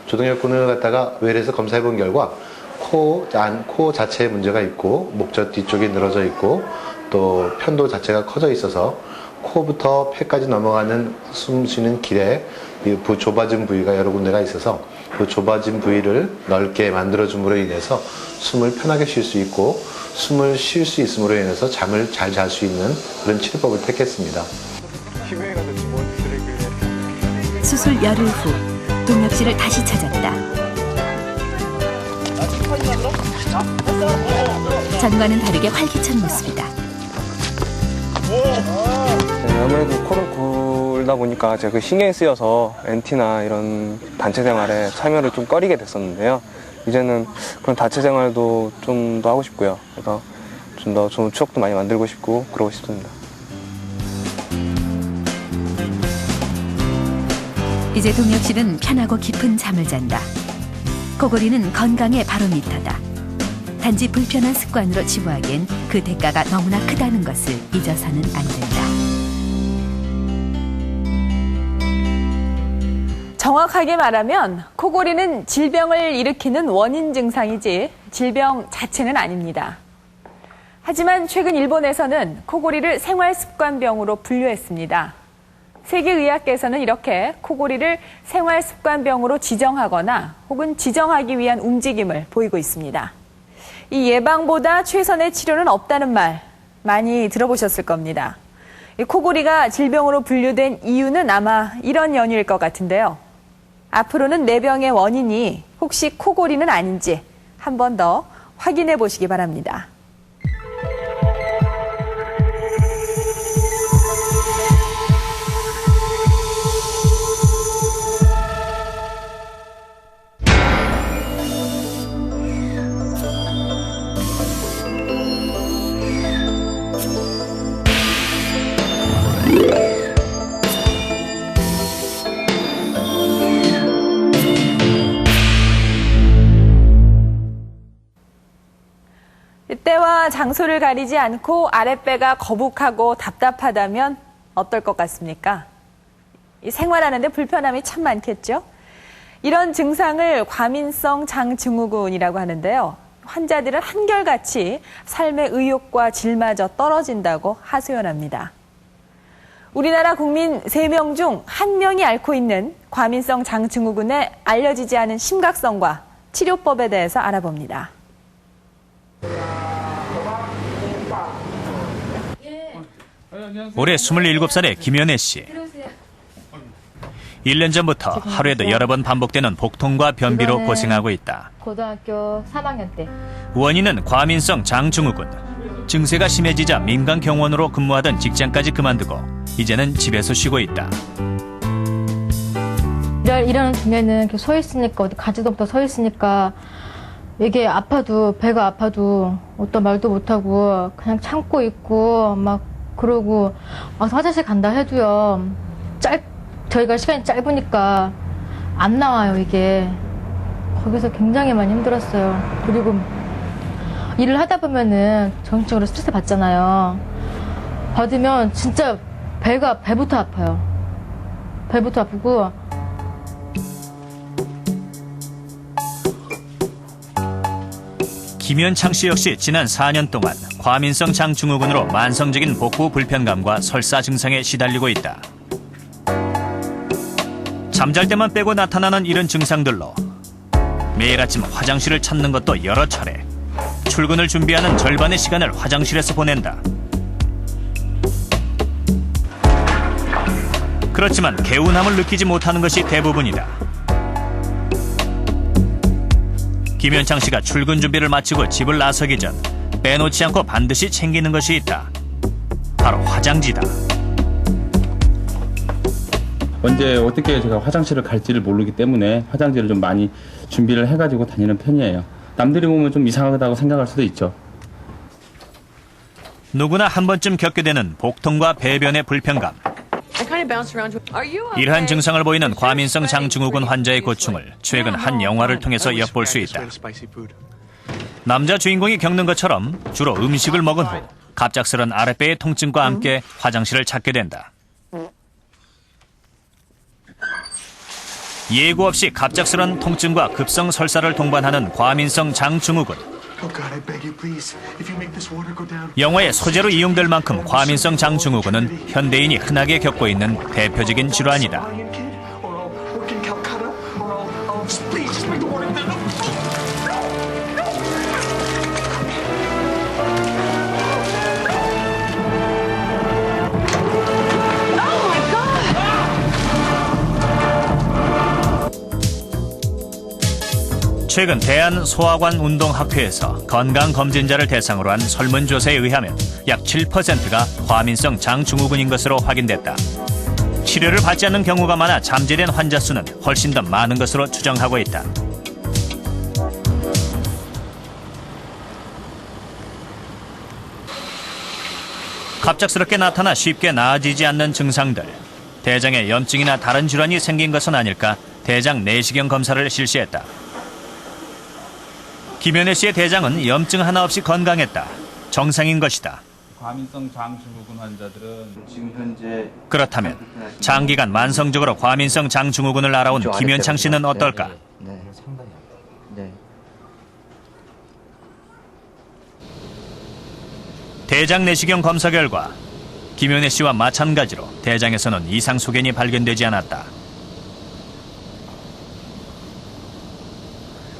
조동혈군을 갖다가 외래에서 검사해 본 결과 코 자체에 문제가 있고 목젖 뒤쪽이 늘어져 있고 또 편도 자체가 커져 있어서 코부터 폐까지 넘어가는 숨 쉬는 길에 좁아진 부위가 여러 군데가 있어서 그 좁아진 부위를 넓게 만들어줌으로 인해서 숨을 편하게 쉴 수 있고 숨을 쉴 수 있음으로 인해서 잠을 잘 잘 수 있는 그런 치료법을 택했습니다. 수술 열흘 후 동혁 씨를 다시 찾았다. 전과는 다르게 활기찬 모습이다. 네, 아무래도 코를 골다 보니까 제가 신경이 쓰여서 NT나 이런 단체 생활에 참여를 좀 꺼리게 됐었는데요. 이제는 그런 단체 생활도 좀 더 하고 싶고요. 그래서 좀 더 좋은 추억도 많이 만들고 싶고 그러고 싶습니다. 이제 동혁 씨는 편하고 깊은 잠을 잔다. 코골이는 건강의 바로미터다. 단지 불편한 습관으로 치부하기엔 그 대가가 너무나 크다는 것을 잊어서는 안 된다. 정확하게 말하면 코골이는 질병을 일으키는 원인 증상이지 질병 자체는 아닙니다. 하지만 최근 일본에서는 코골이를 생활습관병으로 분류했습니다. 세계의학계에서는 이렇게 코골이를 생활습관병으로 지정하거나 혹은 지정하기 위한 움직임을 보이고 있습니다. 이 예방보다 최선의 치료는 없다는 말 많이 들어보셨을 겁니다. 이 코골이가 질병으로 분류된 이유는 아마 이런 연유일 것 같은데요. 앞으로는 뇌병의 원인이 혹시 코골이는 아닌지 한 번 더 확인해 보시기 바랍니다. 때와 장소를 가리지 않고 아랫배가 거북하고 답답하다면 어떨 것 같습니까? 생활하는데 불편함이 참 많겠죠? 이런 증상을 과민성 장증후군이라고 하는데요. 환자들은 한결같이 삶의 의욕과 질마저 떨어진다고 하소연합니다. 우리나라 국민 3명 중 1명이 앓고 있는 과민성 장증후군의 알려지지 않은 심각성과 치료법에 대해서 알아봅니다. 올해 27살의 김연애 씨. 1년 전부터 하루에도 여러 번 반복되는 복통과 변비로 고생하고 있다. 고등학교 3학년 때. 원인은 과민성 장증후군. 증세가 심해지자 민간병원으로 근무하던 직장까지 그만두고 이제는 집에서 쉬고 있다. 일하는 중에는 이렇게 서 있으니까 어디 가지도 못하고 서 있으니까 이게 아파도 배가 아파도 어떤 말도 못하고 그냥 참고 있고 막 그러고 와서 화장실 간다 해도요 저희가 시간이 짧으니까 안 나와요 이게. 거기서 굉장히 많이 힘들었어요. 그리고 일을 하다 보면은 정신적으로 스트레스 받잖아요. 받으면 진짜 배부터 아파요. 배부터 아프고. 김현창 씨 역시 지난 4년 동안 과민성 장증후군으로 만성적인 복부 불편감과 설사 증상에 시달리고 있다. 잠잘 때만 빼고 나타나는 이런 증상들로 매일 아침 화장실을 찾는 것도 여러 차례. 출근을 준비하는 절반의 시간을 화장실에서 보낸다. 그렇지만 개운함을 느끼지 못하는 것이 대부분이다. 김현창 씨가 출근 준비를 마치고 집을 나서기 전 빼놓지 않고 반드시 챙기는 것이 있다. 바로 화장지다. 언제 어떻게 제가 화장실을 갈지를 모르기 때문에 화장지를 좀 많이 준비를 해가지고 다니는 편이에요. 남들이 보면 좀 이상하다고 생각할 수도 있죠. 누구나 한 번쯤 겪게 되는 복통과 배변의 불편감. 이러한 증상을 보이는 과민성 장증후군 환자의 고충을 최근 한 영화를 통해서 엿볼 수 있다. 남자 주인공이 겪는 것처럼 주로 음식을 먹은 후 갑작스런 아랫배의 통증과 함께 화장실을 찾게 된다. 예고 없이 갑작스런 통증과 급성 설사를 동반하는 과민성 장증후군. 영화의 소재로 이용될 만큼 과민성 장증후군은 현대인이 흔하게 겪고 있는 대표적인 질환이다. 최근 대한소아관운동학회에서 건강검진자를 대상으로 한 설문조사에 의하면 약 7%가 과민성 장증후군인 것으로 확인됐다. 치료를 받지 않는 경우가 많아 잠재된 환자 수는 훨씬 더 많은 것으로 추정하고 있다. 갑작스럽게 나타나 쉽게 나아지지 않는 증상들. 대장에 염증이나 다른 질환이 생긴 것은 아닐까 대장 내시경 검사를 실시했다. 김연애 씨의 대장은 염증 하나 없이 건강했다. 정상인 것이다. 과민성 장증후군 환자들은 지금 현재 그렇다면 장기간 만성적으로 과민성 장증후군을 알아온 김현창 씨는 어떨까? 네, 상당히. 네. 대장 내시경 검사 결과 김연애 씨와 마찬가지로 대장에서는 이상 소견이 발견되지 않았다.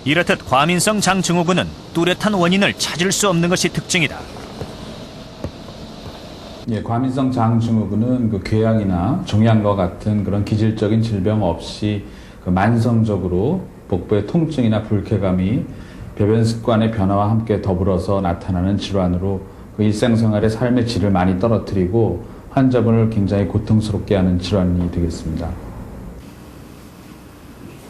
이렇듯 과민성 장증후군은 뚜렷한 원인을 찾을 수 없는 것이 특징이다. 예, 과민성 장증후군은 그 궤양이나 종양과 같은 그런 기질적인 질병 없이 그 만성적으로 복부의 통증이나 불쾌감이 배변 습관의 변화와 함께 더불어서 나타나는 질환으로 그 일상생활의 삶의 질을 많이 떨어뜨리고 환자분을 굉장히 고통스럽게 하는 질환이 되겠습니다.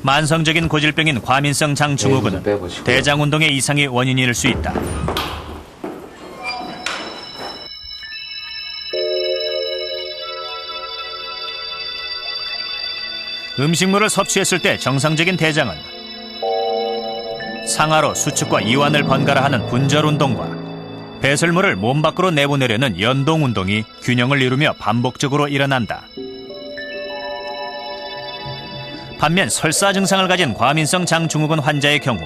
만성적인 고질병인 과민성 장증후군은 대장 운동의 이상이 원인일 수 있다. 음식물을 섭취했을 때 정상적인 대장은 상하로 수축과 이완을 번갈아 하는 분절 운동과 배설물을 몸 밖으로 내보내려는 연동 운동이 균형을 이루며 반복적으로 일어난다. 반면 설사 증상을 가진 과민성 장증후군 환자의 경우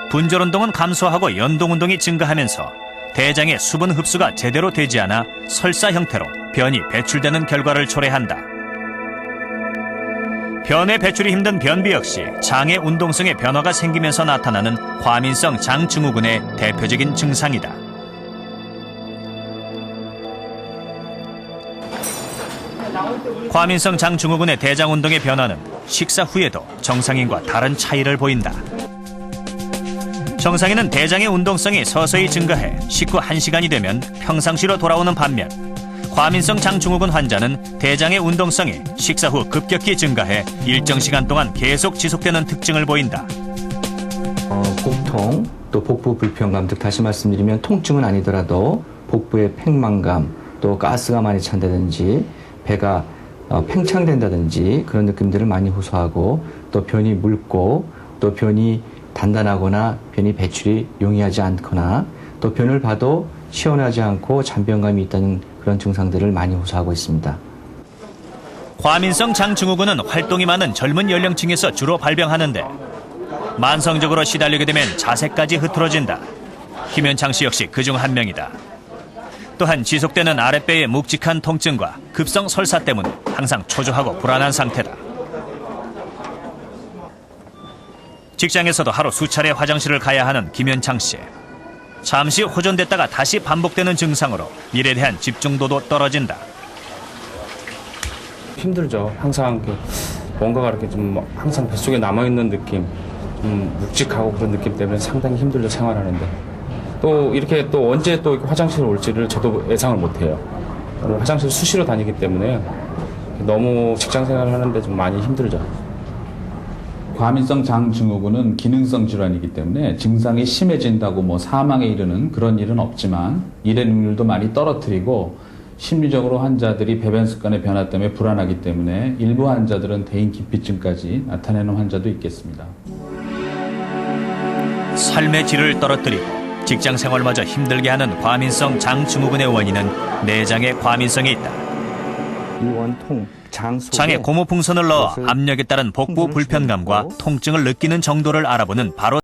분절 운동은 감소하고 연동 운동이 증가하면서 대장의 수분 흡수가 제대로 되지 않아 설사 형태로 변이 배출되는 결과를 초래한다. 변의 배출이 힘든 변비 역시 장의 운동성에 변화가 생기면서 나타나는 과민성 장증후군의 대표적인 증상이다. 과민성 장증후군의 대장 운동의 변화는 식사 후에도 정상인과 다른 차이를 보인다. 정상인은 대장의 운동성이 서서히 증가해 식후 1시간이 되면 평상시로 돌아오는 반면 과민성 장증후군 환자는 대장의 운동성이 식사 후 급격히 증가해 일정 시간 동안 계속 지속되는 특징을 보인다. 복통, 또 복부 불편감 등 다시 말씀드리면 통증은 아니더라도 복부의 팽만감, 또 가스가 많이 찬다든지 배가 팽창된다든지 그런 느낌들을 많이 호소하고 또 변이 묽고 또 변이 단단하거나 변이 배출이 용이하지 않거나 또 변을 봐도 시원하지 않고 잔변감이 있다는 그런 증상들을 많이 호소하고 있습니다. 과민성 장증후군은 활동이 많은 젊은 연령층에서 주로 발병하는데 만성적으로 시달리게 되면 자세까지 흐트러진다. 김현창 씨 역시 그중 한 명이다. 또한 지속되는 아랫배의 묵직한 통증과 급성 설사 때문에 항상 초조하고 불안한 상태다. 직장에서도 하루 수차례 화장실을 가야 하는 김현창 씨. 잠시 호전됐다가 다시 반복되는 증상으로 일에 대한 집중도도 떨어진다. 힘들죠. 항상 뭔가가 이렇게 좀 항상 뱃속에 남아있는 느낌, 좀 묵직하고 그런 느낌 때문에 상당히 힘들죠, 생활하는데. 또 이렇게 또 언제 또 화장실에 올지를 저도 예상을 못해요. 화장실 수시로 다니기 때문에 너무 직장 생활을 하는데 좀 많이 힘들죠. 과민성 장증후군은 기능성 질환이기 때문에 증상이 심해진다고 뭐 사망에 이르는 그런 일은 없지만 일의 능률도 많이 떨어뜨리고 심리적으로 환자들이 배변 습관의 변화 때문에 불안하기 때문에 일부 환자들은 대인 기피증까지 나타내는 환자도 있겠습니다. 삶의 질을 떨어뜨리고 직장 생활마저 힘들게 하는 과민성 장증후군의 원인은 내장의 과민성이 있다. 이원통, 장에 고무풍선을 넣어 압력에 따른 복부 불편감과 통증을 느끼는 정도를 알아보는 바로